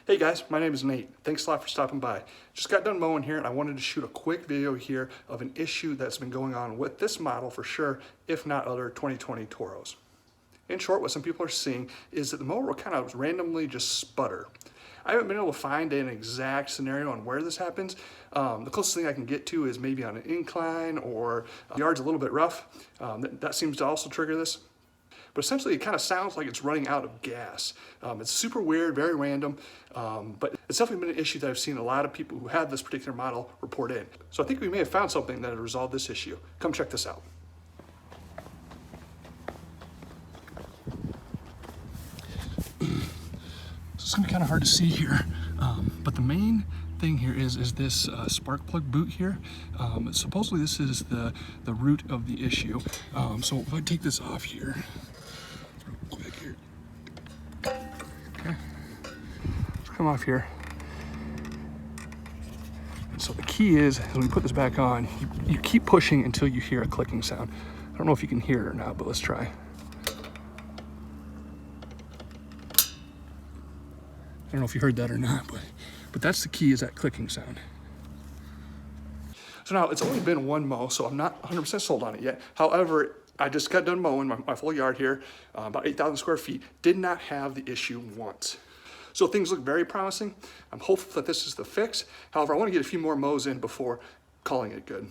Hey guys, my name is Nate. Thanks a lot for stopping by. Just got done mowing here and I wanted to shoot a quick video here of an issue that's been going on with this model for sure, if not other 2020 Toros. In short, what some people are seeing is that the mower will kind of randomly just sputter. I haven't been able to find an exact scenario on where this happens. The closest thing I can get to is maybe on an incline or the yard's a little bit rough. That seems to also trigger this. But essentially it kind of sounds like it's running out of gas. It's super weird, very random, but it's definitely been an issue that I've seen a lot of people who have this particular model report in. So I think we may have found something that would resolve this issue. Come check this out. So it's gonna be kind of hard to see here, but the main thing here is this spark plug boot here. Supposedly this is the root of the issue. So if I take this off here, real quick here, okay, let's come off here. And so the key is when we put this back on, you keep pushing until you hear a clicking sound. I don't know if you can hear it or not, but let's try. I don't know if you heard that or not, but that's the key, is that clicking sound. So now it's only been one mow, so I'm not 100% sold on it yet. However, I just got done mowing my full yard here, about 8,000 square feet, did not have the issue once. So things look very promising. I'm hopeful that this is the fix. However, I want to get a few more mows in before calling it good.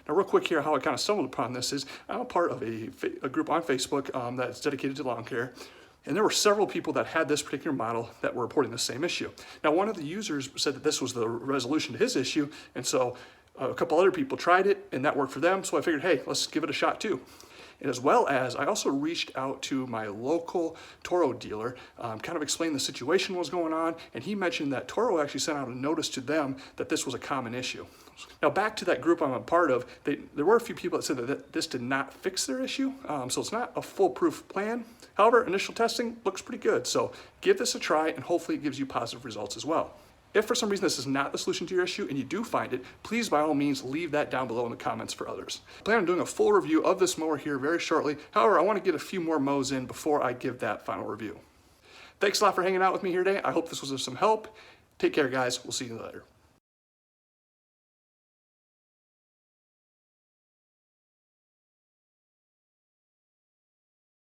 Now real quick here, how I kind of stumbled upon this is I'm a part of a group on Facebook that's dedicated to lawn care. And there were several people that had this particular model that were reporting the same issue. Now, one of the users said that this was the resolution to his issue, and so a couple other people tried it, and that worked for them, so I figured, hey, let's give it a shot too. And as well as, I also reached out to my local Toro dealer, kind of explained the situation was going on, and he mentioned that Toro actually sent out a notice to them that this was a common issue. Now back to that group I'm a part of, there were a few people that said that this did not fix their issue, so it's not a foolproof plan. However, initial testing looks pretty good, so give this a try and hopefully it gives you positive results as well. If for some reason this is not the solution to your issue and you do find it, please by all means leave that down below in the comments for others. I plan on doing a full review of this mower here very shortly. However, I want to get a few more mows in before I give that final review. Thanks a lot for hanging out with me here today. I hope this was of some help. Take care, guys. We'll see you later.